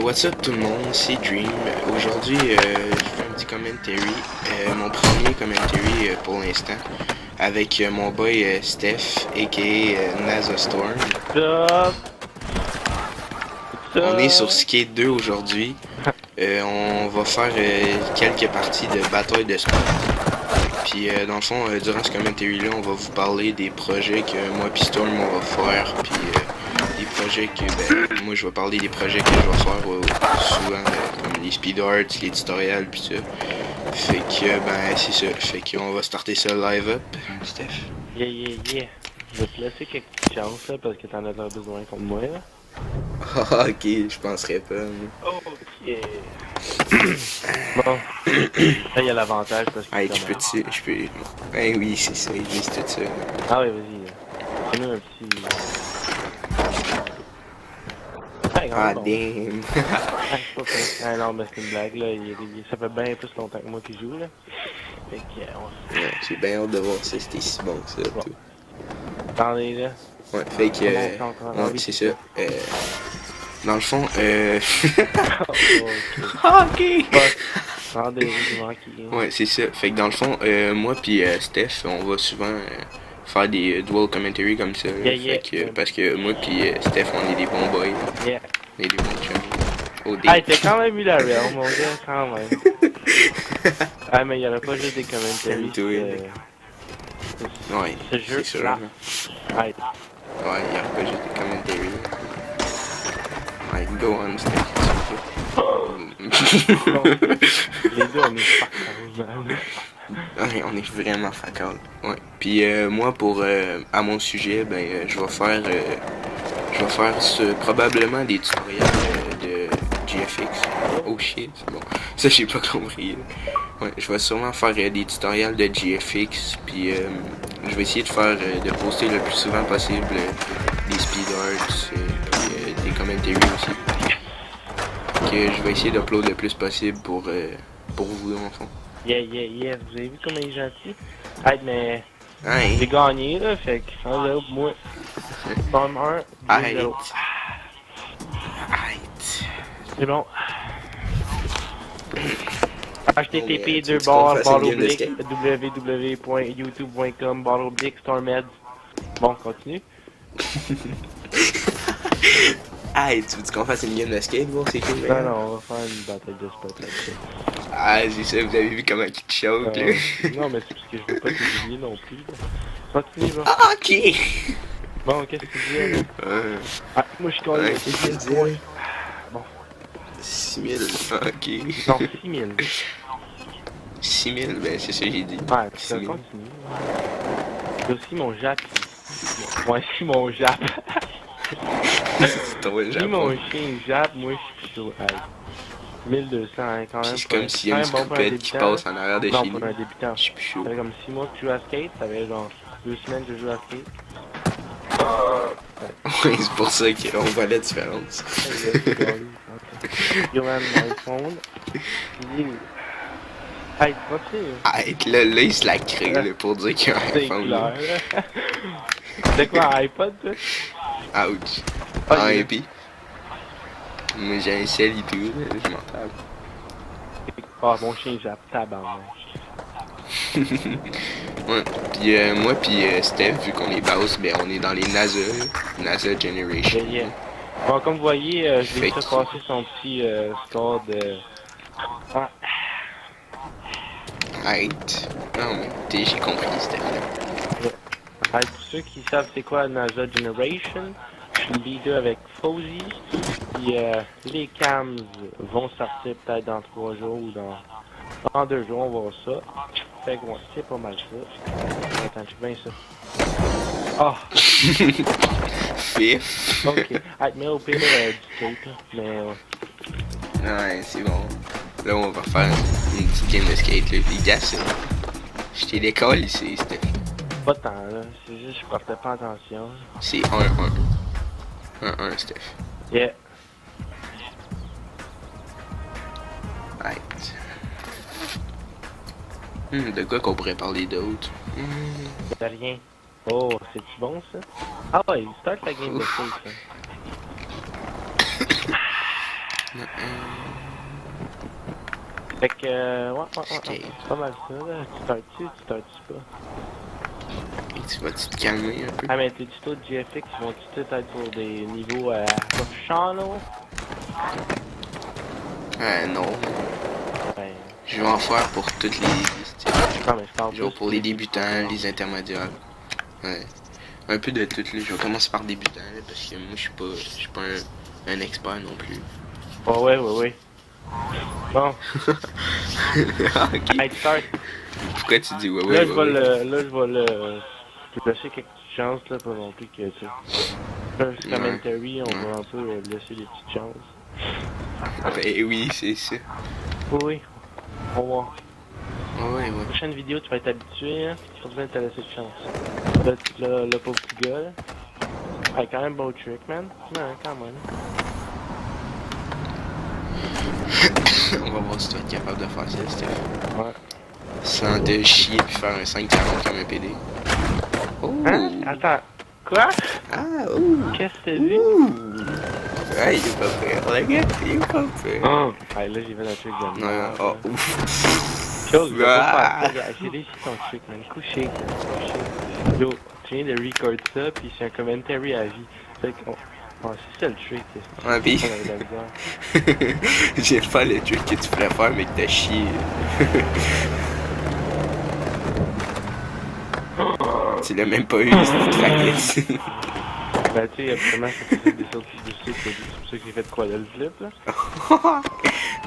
What's up tout le monde, c'est Dream. Aujourd'hui, je fais un petit commentary, mon premier commentary pour l'instant, avec mon boy Steph, aka NASA Storm. On est sur Skate 2 aujourd'hui. On va faire quelques parties de bataille de sport. Puis dans le fond, durant ce commentary-là, on va vous parler des projets que moi et Storm on va faire. Puis des projets que, moi je vais parler des projets que je vais faire souvent, comme les speed arts, les tutoriels, puis ça. Fait que, c'est ça. Fait qu'on va starter ça live up, Steph. Yeah. Je vais te laisser quelques petites chances là, parce que t'en as besoin contre moi là. Ah, ok, je penserais pas. Ok. Bon. Là, il y a l'avantage parce que. Hey, je peux. Ben oui, c'est ça, ils disent tout ça. Ah oui, vas-y. Fais-nous un petit. Hey, Ah, bon. damn. Ah non, mais c'est une blague là. Ça fait bien plus longtemps que moi qui joue là. Fait que. Ouais, j'ai bien hâte de voir ça, c'était si bon que ça. Bon. Tout. Attendez là. Ouais, fait que. Ouais, c'est ça. Dans le fond, Ok. Attendez, j'ai manqué. Ouais, c'est ça. Fait que dans le fond, moi pis Steph, on va souvent faire des dual commentary comme ça. Yeah. Fait que, parce que moi pis Steph, on est des bons boys. Yeah. On est des bons chums. Oh, Hey, t'as quand même eu la real, mon gars, quand même. Ah, mais y'en a pas juste des commentaires. Ouais, Ce jeu, c'est sûr. là. Hey. Ouais, y'aura pas juste des commentary. Ouais, go on, Steph. Les deux, on est fuck man. Ouais, on est vraiment facal. Ouais. Puis moi, pour à mon sujet, je vais faire probablement des tutoriels de GFX. Oh shit, c'est bon. Ça, j'ai pas compris. Ouais, je vais sûrement faire des tutoriels de GFX. Puis je vais essayer de faire de poster le plus souvent possible des speed arts, puis des commentaries aussi. Que je vais essayer d'upload le plus possible pour vous, en fond. Yeah. Vous avez vu comment il est gentil? Hey, mais. Hey. J'ai gagné, là, fait que 1-0 pour moi. Storm 1, 2-0. C'est bon. HTTP www.youtube.com /stormed. Bon, continue. Hey, tu veux qu'on fasse une game de skate, voir c'est cool? Non, on va faire une bataille de spot là-dessus. Ah, c'est ça, vous avez vu comment il te choke, là? Non, mais c'est parce que je veux pas t'oublier non plus. Là. Continue, là. Ah, ok! Bon, qu'est-ce que tu dis, là? Ah, moi, je suis connu. Qu'est-ce que tu dis? Bon. 6000, ok. Non, 6000. 6000, c'est ça que j'ai dit. Ouais, tu peux continuer. J'ai aussi mon Jap. Moi, si mon Jap. C'est ton Si mon chien Jap, moi, je suis chaud. 1200, hein, quand même. C'est comme s'il y a une scoopette qui passe en arrière de chez nous. nous. Non, pour un débutant. Je suis plus chaud. Ça fait comme 6 mois que je joue à skate, ça fait genre 2 semaines que je joue à skate. Oui, c'est pour ça qu'on voit la différence. Yo man, my phone. Hey, continue. Là, il se la crée là, pour dire qu'il y a un C'est iPhone. clair. C'est quoi, un iPod, toi? Ouch. Ah, Ah, yeah. et puis? Moi, j'ai un sel et tout, là, je m'en tape. Ah, mon chien jappe, tabarnak. Ouais, puis moi puis Steph, vu qu'on est boss, on est dans les NASA Generation. Yeah. Bon, comme vous voyez, je vais laisser passer son petit score de... Ah. Right. Non, mais j'ai compris, Steph. Pour ceux qui savent c'est quoi NASA Generation, je suis leader avec Fozzy. Puis les cams vont sortir peut-être dans 3 jours ou dans 2 jours, on va voir ça. Fait que ouais, c'est pas mal ça. Attends, je bien ça. Ah! Fif. Ok. Mais au pire, du skate, là. Mais ouais. Ouais, c'est bon. Là, on va faire une petite game de skate, là. Les gars, ça. J'étais l'école ici, Steph. Pas tant, là. C'est juste que je portais pas attention. C'est 1-1. 1-1, Steph. Yeah. Right. De quoi qu'on pourrait parler d'autre? Y'a rien. Oh, c'est-tu bon, ça? Ah ouais, start la game de skate, ça. Fait que, ouais, Escape. c'est pas mal ça, là. Tu startes pas. Et tu vas-tu te calmer un peu? Ah, mais tes tutos de GFX vont-tu tout être pour des niveaux professionnels? Non. Ben, Je vais en faire pour toutes les styles. non, mais je parle Genre plus pour les débutants, les intermédiaires. Ouais. Un peu de toutes, là. Je vais commencer par débutant, là, parce que moi, je suis pas un expert non plus. Oh, ouais. Bon, Ok. hey, start. Pourquoi tu dis ouais, Là, ouais, je ouais, vais ouais? là, je vais te laisser quelques petites chances, là, pas non plus que, tu sais. First Ouais. commentary, on Ouais. va un peu laisser des petites chances. Ben oui, c'est ça. Oui, au revoir. Ouais, ouais. Prochaine vidéo, tu vas être habitué, hein. Tu vas besoin de te laisser de chance. Le pauvre petit gars, là. Ouais, quand même beau trick, man. Ouais, quand même. On va voir si tu vas être capable de faire ça, Steph. Ouais. Sans te chier puis faire un 540 comme un PD. Oh! Hein? Attends. Quoi? Ah, ouh! Qu'est-ce que t'as vu? Ouh! Ah, il est pas prêt, le gars, il est pas prêt. Oh! Ouais, là, j'ai fait un truc de Ouais, merde. oh, ouf! Chose, je vais pas faire Ah! ça, gars. J'ai réussi ton trick, man. Couché, couché. Yo, tu viens de record ça, puis c'est un commentary à vie. Fait qu'on... Oh, c'est ça le trick. Ouais, pis... On avait de la misère. J'ai fait le truc que tu voulais faire, mais que t'as chié. Tu l'as même pas eu, c'est traqué. Ben, tu sais, absolument, je faisais des sortes de sucre, c'est pour ça que j'ai fait quoi, le flip, là?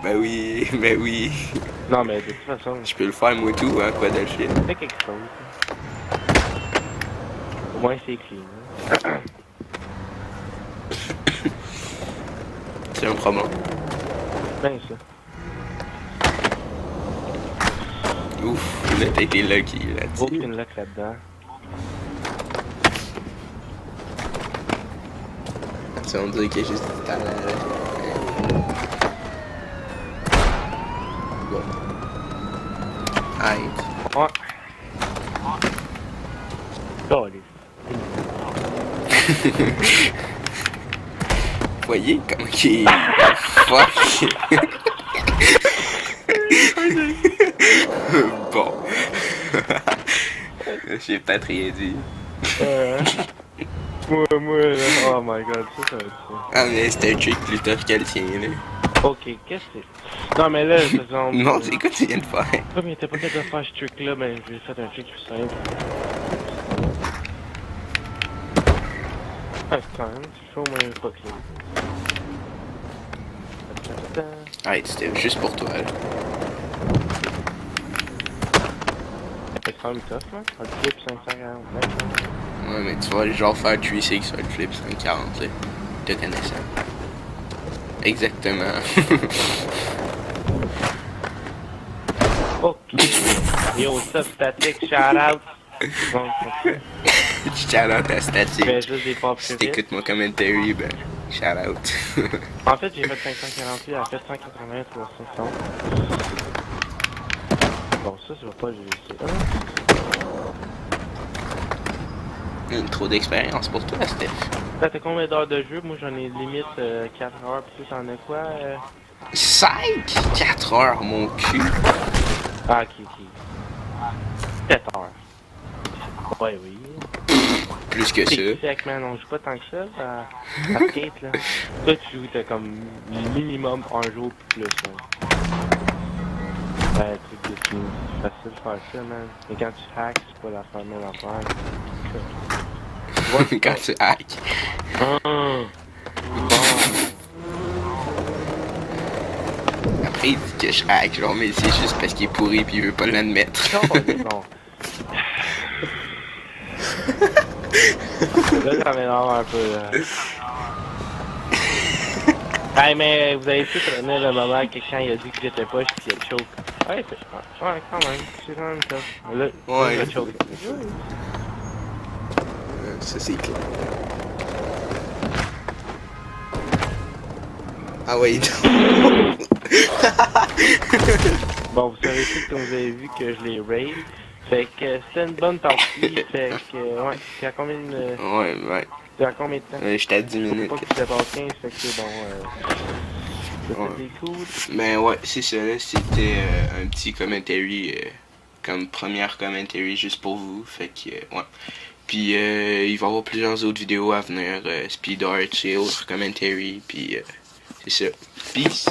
Ben oui, ben oui. Non, mais de toute façon, Je peux le faire moi tout, hein, quoi de le shit. fais quelque chose. Au moins, c'est clean, hein? C'est un problème. Ben, ça. Ouf, là t'as été lucky là-dessus. Aucune luck là-dedans. Ça, on dirait qu'il y a juste du talent là. Bon. Aïe. Ouais. Allez. Voyez comment qu'il est. Fuck. Bon. J'ai pas rien dit. Moi, là. Oh my god, ça va être ça. Ah, mais c'était un trick plus tough que le tien, là. Ok, qu'est-ce que c'est? Non, mais là, faisons. Non, c'est quoi tu viens de faire? Comme il était pas capable de faire ce truc-là, ben, je vais faire un truc plus simple. Ah, quand même, tu fais au moins pas clé. Arrête, c'était juste pour toi, là. C'est quand même tough, hein? Un clip 545. Ouais, mais tu vas genre faire 3-6 sur le flip 140, là. Te connaissant. Exactement. Ok. Yo, what's up, static? Shout out. Bon, Shout out à je Static. fais juste des pop Si t'écoutes mon commentary, ben, shout out. En fait, j'ai fait 548, elle a fait 180, 360. Bon, ça, je vais pas le laisser. Trop d'expérience pour toi, Steph. Là, t'as combien d'heures de jeu? Moi, j'en ai limite 4 heures, puis t'en as quoi? 5? 4 heures, mon cul. Ah, ok. 7 heures. Ouais, oui. Plus que C'est ça. sec, man, on joue pas tant que ça à skate, là. Toi, tu joues, t'as comme minimum un jour plus, man. Ouais, truc de fini. C'est facile de faire ça, man. Mais quand tu hacks, c'est pas la même affaire. Quand tu hack. Bon. Après, il dit que je hack, genre, mais c'est juste parce qu'il est pourri pis il veut pas l'admettre. Non. Là, ça m'énerve un peu, là. Hey, mais vous avez pu retenir le moment que quand il a dit que j'étais poche pis il a choke. Ouais, quand même. C'est quand même ça. Là, Ouais. il a choke. Ça, c'est clair. Ah ouais, Bon, vous savez tous, comme vous avez vu, que je l'ai raid. Fait que c'était une bonne partie. Fait que, ouais, c'est à combien de... Ouais. C'est à combien de temps? J'étais à 10 minutes. Faut pas que tu dépasses 15, fait que c'est bon. Ça, Ouais. c'était cool. Ben ouais, c'est ça, là, c'était un petit commentary, comme première commentary juste pour vous, fait que, ouais. Puis il va y avoir plusieurs autres vidéos à venir, Speed Arts et autres commentary, puis c'est ça. Peace!